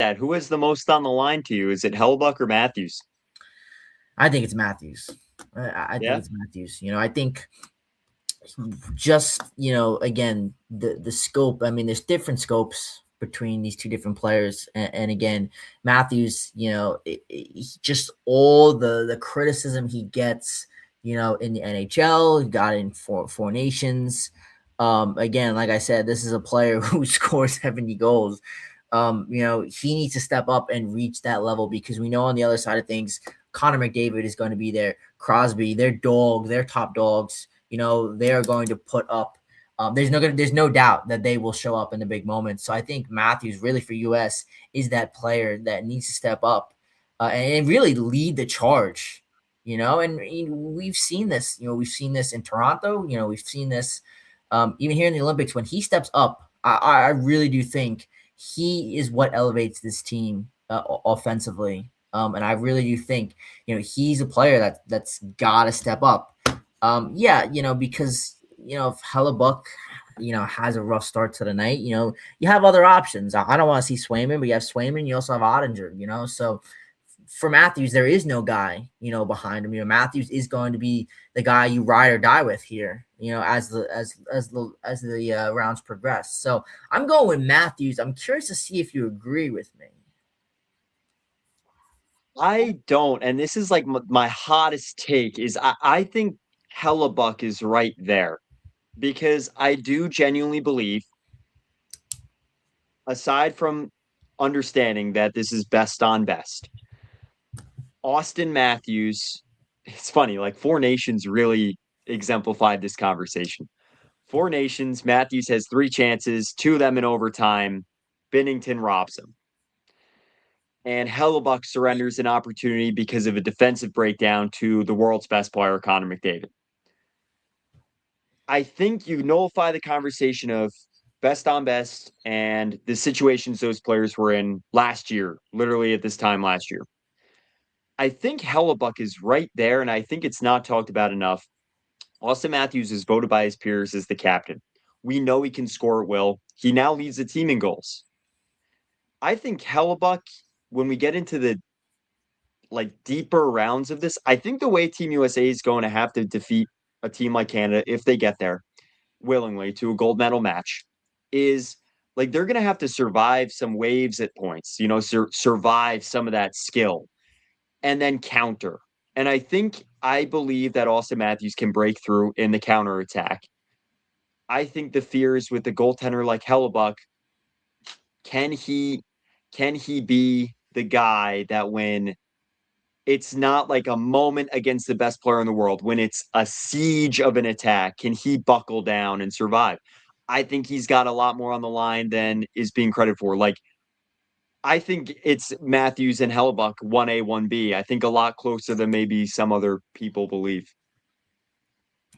that, who is the most on the line to you? Is it Hellebuck or Matthews? I think it's Matthews. I think Yeah. it's Matthews. I think just again the scope. I mean, there's different scopes between these two different players, and again, Matthews. Just all the criticism he gets. In the NHL, he got in four nations. Again, like I said, this is a player who scores 70 goals. He needs to step up and reach that level because we know on the other side of things, Connor McDavid is going to be there. Crosby, they're top dogs. They are going to put up. There's no doubt that they will show up in the big moments. So I think Matthews really for US is that player that needs to step up and really lead the charge. And we've seen this. We've seen this in Toronto. We've seen this even here in the Olympics when he steps up. I really do think he is what elevates this team offensively. And I really do think he's a player that's got to step up. Yeah, because if Hellebuck has a rough start to the night, you have other options. I don't want to see Swayman, but you have Swayman. You also have Ottinger. So for Matthews, there is no guy behind him. Matthews is going to be the guy you ride or die with here. As the rounds progress. So I'm going with Matthews. I'm curious to see if you agree with me. I don't, and this is like my hottest take is I think Hellebuck is right there because I do genuinely believe, aside from understanding that this is best on best, Austin Matthews, it's funny, like Four Nations really exemplified this conversation. Four Nations, Matthews has three chances, two of them in overtime. Binnington robs him. And Hellebuck surrenders an opportunity because of a defensive breakdown to the world's best player, Connor McDavid. I think you nullify the conversation of best on best and the situations those players were in last year, literally at this time last year. I think Hellebuck is right there, and I think it's not talked about enough. Austin Matthews is voted by his peers as the captain. We know he can score at will. He now leads the team in goals. I think Hellebuck, when we get into the deeper rounds of this, I think the way Team USA is going to have to defeat a team like Canada, if they get there willingly to a gold medal match, is they're going to have to survive some waves at points, survive some of that skill and then counter. And I believe that Austin Matthews can break through in the counter attack. I think the fear is with the goaltender like Hellebuck. Can he be the guy that when it's not like a moment against the best player in the world, when it's a siege of an attack, can he buckle down and survive? I think he's got a lot more on the line than is being credited for. I think it's Matthews and Hellebuck 1A, 1B. I think a lot closer than maybe some other people believe.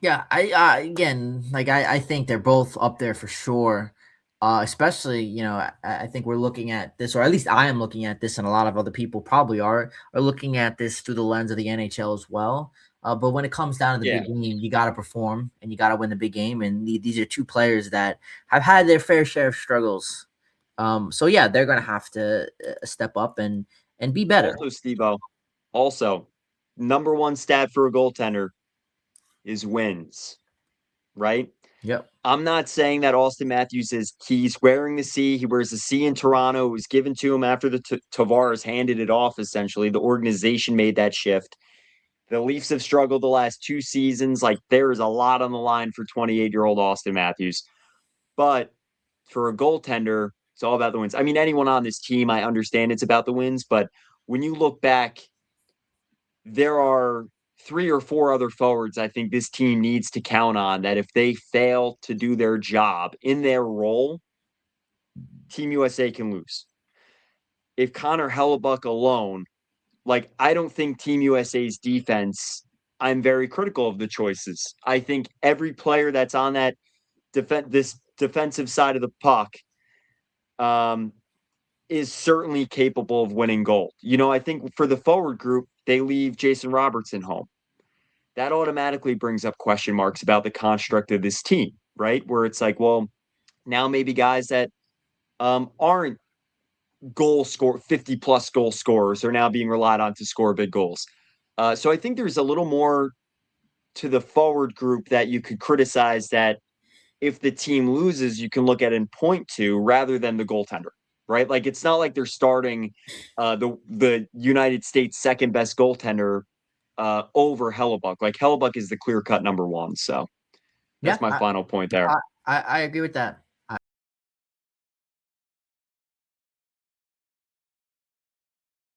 Yeah, again, I think they're both up there for sure. Especially, I think we're looking at this, or at least I am looking at this, and a lot of other people probably are looking at this through the lens of the NHL as well. But when it comes down to the Yeah. big game, you got to perform and you got to win the big game. And these are two players that have had their fair share of struggles. So yeah, they're gonna have to step up and be better. Also, Steve-O, also, number one stat for a goaltender is wins, right? Yep. I'm not saying that Austin Matthews he's wearing the C. He wears the C in Toronto. It was given to him after the Tavares handed it off, essentially. The organization made that shift. The Leafs have struggled the last two seasons. There is a lot on the line for 28-year-old Austin Matthews. But for a goaltender, it's all about the wins. I mean, anyone on this team, I understand it's about the wins. But when you look back, there are three or four other forwards I think this team needs to count on that if they fail to do their job in their role, Team USA can lose. If Connor Hellebuck alone, I don't think Team USA's defense, I'm very critical of the choices. I think every player that's on that this defensive side of the puck is certainly capable of winning gold. I think for the forward group, they leave Jason Robertson home. That automatically brings up question marks about the construct of this team, right? Where it's well, now maybe guys that aren't goal score, 50 plus goal scorers are now being relied on to score big goals. So I think there's a little more to the forward group that you could criticize that if the team loses, you can look at and point to rather than the goaltender, right? Like it's not like they're starting the United States second best goaltender over Hellebuck. Like Hellebuck is the clear cut number one. So Yeah, that's my final point there. I agree with that.